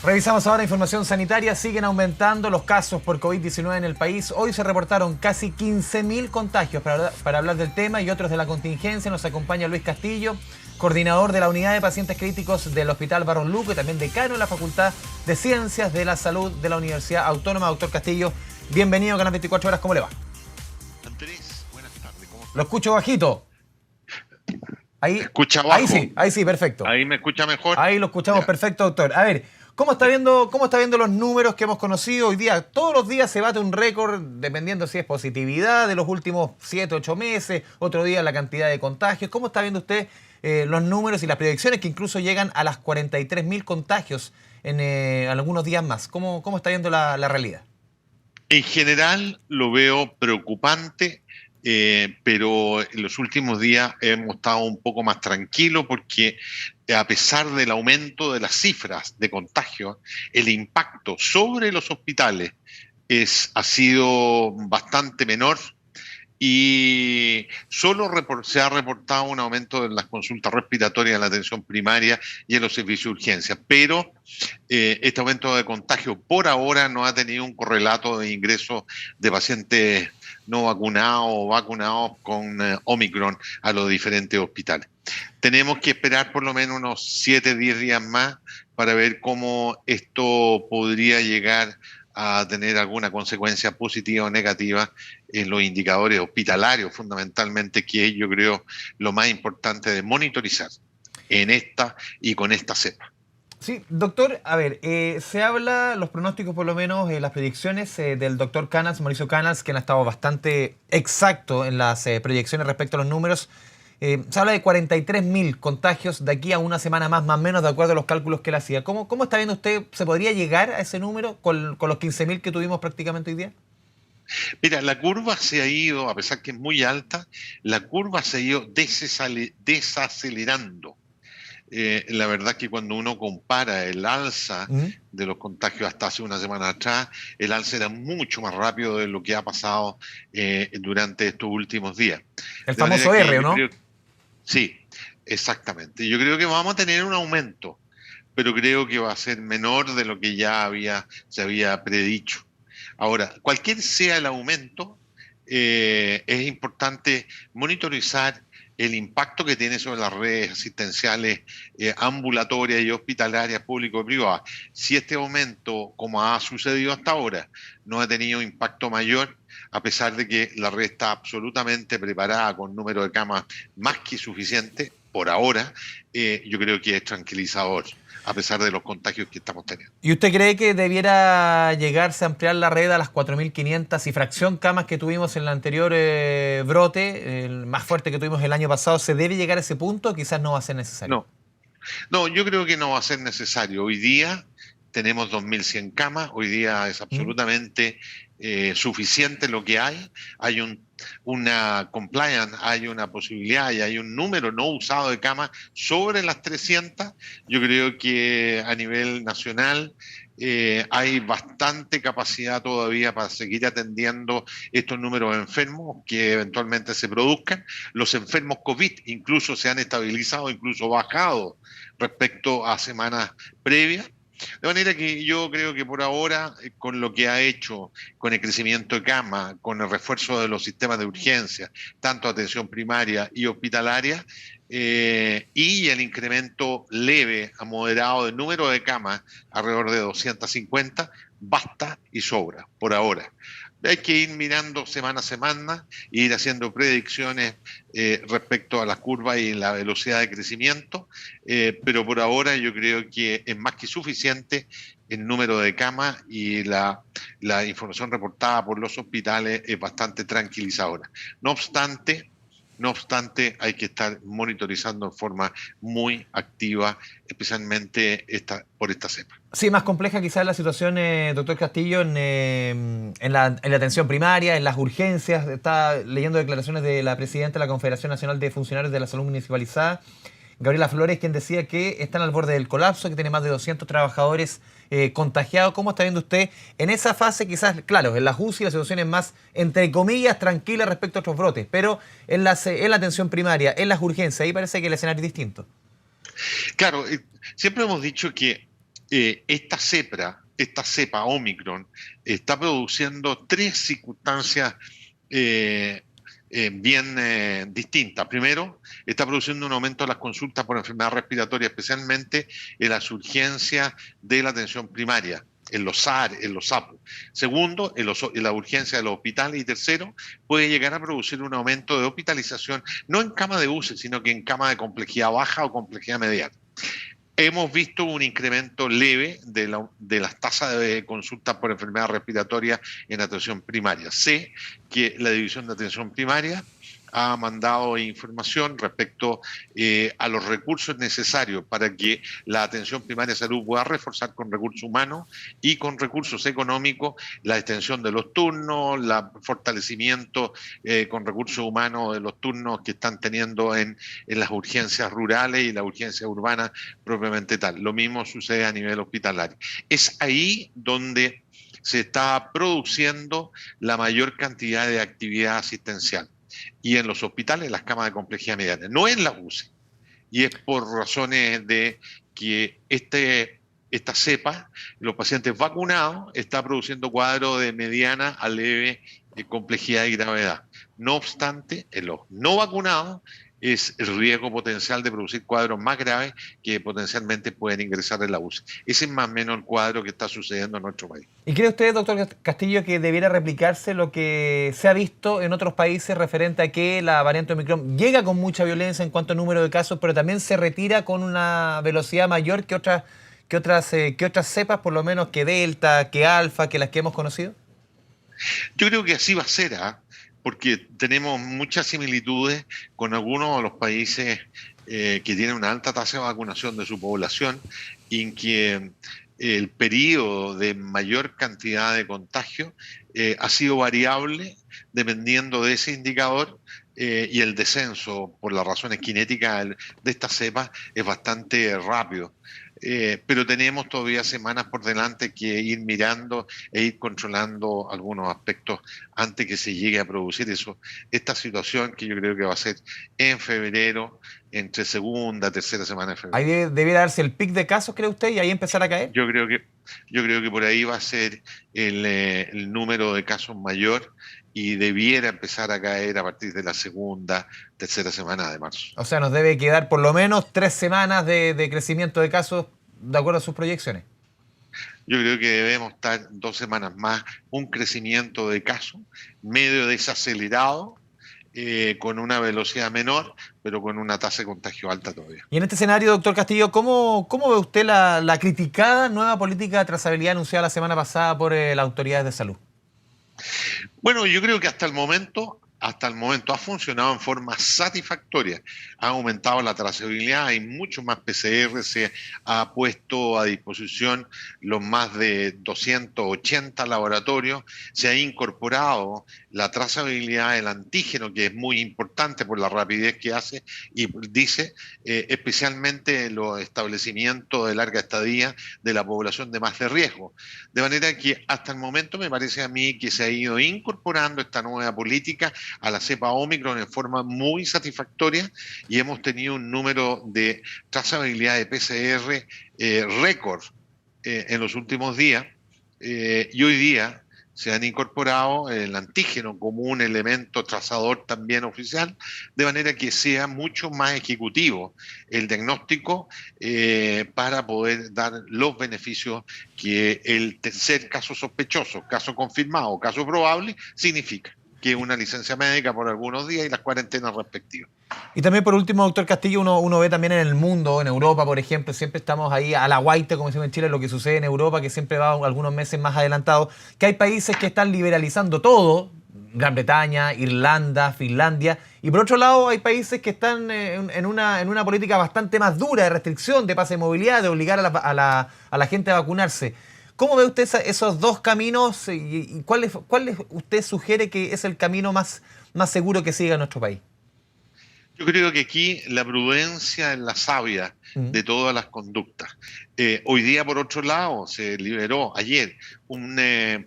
Revisamos ahora información sanitaria. Siguen aumentando los casos por COVID-19 en el país. Hoy se reportaron casi 15.000 contagios. Para hablar del tema y otros de la contingencia nos acompaña Luis Castillo, coordinador de la unidad de pacientes críticos del Hospital Barros Luco y también decano de la Facultad de Ciencias de la Salud de la Universidad Autónoma. Doctor Castillo, bienvenido a Canal 24 Horas. ¿Cómo le va? Andrés, buenas tardes. ¿Cómo Lo estás? escucho bajito. ¿Me Ahí, escucha abajo? ahí sí, perfecto. ¿Ahí me escucha mejor? Ahí lo escuchamos Ya. perfecto, doctor. A ver, cómo está viendo los números que hemos conocido hoy día? Todos los días se bate un récord, dependiendo si es positividad de los últimos 7, 8 meses, otro día la cantidad de contagios. ¿Cómo está viendo usted los números y las predicciones que incluso llegan a las 43.000 contagios en algunos días más? ¿Cómo está viendo la realidad? En general lo veo preocupante, pero en los últimos días hemos estado un poco más tranquilos porque a pesar del aumento de las cifras de contagio, el impacto sobre los hospitales ha sido bastante menor y se ha reportado un aumento de las consultas respiratorias en la atención primaria y en los servicios de urgencia, pero este aumento de contagio por ahora no ha tenido un correlato de ingreso de pacientes no vacunados o vacunados con Omicron a los diferentes hospitales. Tenemos que esperar por lo menos unos 7, 10 días más para ver cómo esto podría llegar a tener alguna consecuencia positiva o negativa en los indicadores hospitalarios, fundamentalmente, que es, yo creo, lo más importante de monitorizar en esta y con esta cepa. Sí, doctor, a ver, se habla, los pronósticos por lo menos, las predicciones del doctor Canals, Mauricio Canals, quien ha estado bastante exacto en las proyecciones respecto a los números. Se habla de 43.000 contagios de aquí a una semana más o menos, de acuerdo a los cálculos que él hacía. ¿Cómo está viendo usted? ¿Se podría llegar a ese número con los 15.000 que tuvimos prácticamente hoy día? Mira, la curva se ha ido, a pesar que es muy alta, la curva se ha ido desacelerando. La verdad que cuando uno compara el alza ¿Mm? de los contagios hasta hace una semana atrás, el alza era mucho más rápido de lo que ha pasado durante estos últimos días. El De manera famoso que R, ¿o yo no? creo, sí, exactamente. Yo creo que vamos a tener un aumento, pero creo que va a ser menor de lo que se había predicho. Ahora, cualquier sea el aumento, es importante monitorizar el impacto que tiene sobre las redes asistenciales ambulatorias y hospitalarias público-privadas. Si este aumento, como ha sucedido hasta ahora, no ha tenido impacto mayor, a pesar de que la red está absolutamente preparada con número de camas más que suficiente, por ahora, yo creo que es tranquilizador, a pesar de los contagios que estamos teniendo. ¿Y usted cree que debiera llegarse a ampliar la red a las 4.500 y fracción camas que tuvimos en el anterior brote, el más fuerte que tuvimos el año pasado? ¿Se debe llegar a ese punto o quizás no va a ser necesario? No, no, yo creo que no va a ser necesario. Hoy día tenemos 2.100 camas, hoy día es ¿Mm? absolutamente suficiente lo que hay. Hay una compliance, hay una posibilidad y hay un número no usado de camas sobre las 300. Yo creo que a nivel nacional hay bastante capacidad todavía para seguir atendiendo estos números de enfermos que eventualmente se produzcan. Los enfermos COVID incluso se han estabilizado, incluso bajado respecto a semanas previas. De manera que yo creo que por ahora, con lo que ha hecho, con el crecimiento de cama, con el refuerzo de los sistemas de urgencia, tanto atención primaria y hospitalaria, y el incremento leve a moderado del número de camas, alrededor de 250, basta y sobra por ahora. Hay que ir mirando semana a semana e ir haciendo predicciones respecto a las curvas y la velocidad de crecimiento, pero por ahora yo creo que es más que suficiente el número de camas y la información reportada por los hospitales es bastante tranquilizadora. No obstante, no obstante, hay que estar monitorizando en forma muy activa, especialmente por esta cepa. Sí, más compleja quizás la situación, doctor Castillo, en la atención primaria, en las urgencias. Está leyendo declaraciones de la presidenta de la Confederación Nacional de Funcionarios de la Salud Municipalizada, Gabriela Flores, quien decía que están al borde del colapso, que tiene más de 200 trabajadores contagiados. ¿Cómo está viendo usted en esa fase? Quizás, claro, en las UCI la situación es más, entre comillas, tranquila respecto a otros brotes, pero en la atención primaria, en las urgencias, ahí parece que el escenario es distinto. Claro, siempre hemos dicho que esta cepa Omicron está produciendo tres circunstancias eh, bien distintas. Primero, está produciendo un aumento de las consultas por enfermedad respiratoria, especialmente en las urgencias de la atención primaria, en los SAR, en los SAPO. Segundo, en la urgencia de los hospitales. Y tercero, puede llegar a producir un aumento de hospitalización, no en cama de UCI, sino que en cama de complejidad baja o complejidad mediana. Hemos visto un incremento leve de las tasas de consultas por enfermedad respiratoria en atención primaria. Sé que la División de Atención Primaria ha mandado información respecto a los recursos necesarios para que la atención primaria de salud pueda reforzar con recursos humanos y con recursos económicos la extensión de los turnos, el fortalecimiento con recursos humanos de los turnos que están teniendo en las urgencias rurales y las urgencias urbanas propiamente tal. Lo mismo sucede a nivel hospitalario. Es ahí donde se está produciendo la mayor cantidad de actividad asistencial. Y en los hospitales, las camas de complejidad mediana, no en la UCI. Y es por razones de que esta cepa, los pacientes vacunados, está produciendo cuadros de mediana a leve complejidad y gravedad. No obstante, en los no vacunados es el riesgo potencial de producir cuadros más graves que potencialmente pueden ingresar en la UCI. Ese es más o menos el cuadro que está sucediendo en nuestro país. ¿Y cree usted, doctor Castillo, que debiera replicarse lo que se ha visto en otros países referente a que la variante Omicron llega con mucha violencia en cuanto a número de casos, pero también se retira con una velocidad mayor que otras cepas, por lo menos que Delta, que Alfa, que las que hemos conocido? Yo creo que así va a ser, porque tenemos muchas similitudes con algunos de los países que tienen una alta tasa de vacunación de su población y en que el periodo de mayor cantidad de contagio ha sido variable dependiendo de ese indicador y el descenso por las razones cinéticas de esta cepa es bastante rápido. Pero tenemos todavía semanas por delante que ir mirando e ir controlando algunos aspectos antes que se llegue a producir esta situación que yo creo que va a ser en febrero, entre segunda, tercera semana de febrero. Ahí debiera darse el pic de casos, ¿cree usted? Y ahí empezar a caer. Yo creo que por ahí va a ser el número de casos mayor y debiera empezar a caer a partir de la segunda, tercera semana de marzo. O sea, nos debe quedar por lo menos 3 semanas de crecimiento de casos de acuerdo a sus proyecciones. Yo creo que debemos estar 2 semanas más, un crecimiento de casos medio desacelerado, con una velocidad menor, pero con una tasa de contagio alta todavía. Y en este escenario, doctor Castillo, ¿cómo ve usted la criticada nueva política de trazabilidad anunciada la semana pasada por las autoridades de salud? Bueno, yo creo que hasta el momento ha funcionado en forma satisfactoria. Ha aumentado la trazabilidad, hay mucho más PCR, se ha puesto a disposición los más de 280 laboratorios, se ha incorporado la trazabilidad del antígeno, que es muy importante por la rapidez que hace y dice, especialmente en los establecimientos de larga estadía de la población de más de riesgo. De manera que hasta el momento me parece a mí que se ha ido incorporando esta nueva política a la cepa Omicron en forma muy satisfactoria y hemos tenido un número de trazabilidad de PCR récord en los últimos días y hoy día se han incorporado el antígeno como un elemento trazador también oficial, de manera que sea mucho más ejecutivo el diagnóstico para poder dar los beneficios que el tercer caso sospechoso, caso confirmado, caso probable, significa, que es una licencia médica por algunos días y las cuarentenas respectivas. Y también por último, doctor Castillo, uno ve también en el mundo, en Europa, por ejemplo, siempre estamos ahí a la guaita, como decimos en Chile, lo que sucede en Europa, que siempre va algunos meses más adelantado, que hay países que están liberalizando todo, Gran Bretaña, Irlanda, Finlandia, y por otro lado hay países que están en una política bastante más dura de restricción, de pase de movilidad, de obligar a la gente a vacunarse. ¿Cómo ve usted esos dos caminos y cuál usted sugiere que es el camino más seguro que siga en nuestro país? Yo creo que aquí la prudencia es la savia de todas las conductas. Hoy día, por otro lado, se liberó ayer un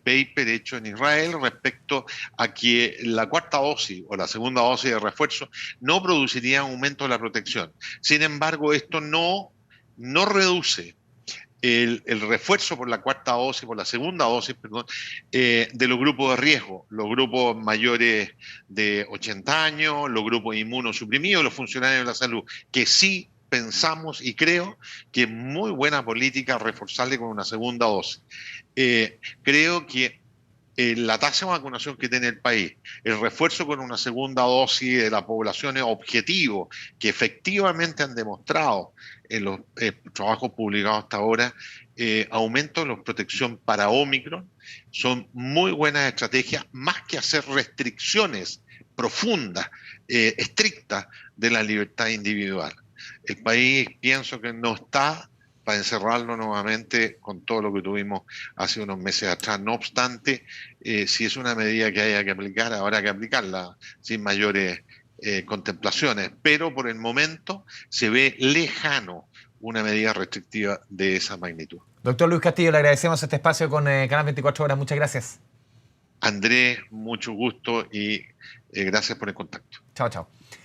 paper hecho en Israel respecto a que la cuarta dosis o la segunda dosis de refuerzo no produciría un aumento de la protección. Sin embargo, esto no reduce el refuerzo por la cuarta dosis, por la segunda dosis, perdón, de los grupos de riesgo, los grupos mayores de 80 años, los grupos inmunosuprimidos, los funcionarios de la salud, que sí pensamos y creo que es muy buena política reforzarle con una segunda dosis. Creo que la tasa de vacunación que tiene el país, el refuerzo con una segunda dosis de las poblaciones objetivos que efectivamente han demostrado en los trabajos publicados hasta ahora, aumento de la protección para Omicron, son muy buenas estrategias, más que hacer restricciones profundas, estrictas de la libertad individual. El país pienso que no está para encerrarlo nuevamente con todo lo que tuvimos hace unos meses atrás. No obstante, si es una medida que haya que aplicar, habrá que aplicarla sin mayores contemplaciones, pero por el momento se ve lejano una medida restrictiva de esa magnitud. Doctor Luis Castillo, le agradecemos este espacio con Canal 24 Horas. Muchas gracias. Andrés, mucho gusto y gracias por el contacto. Chao, chao.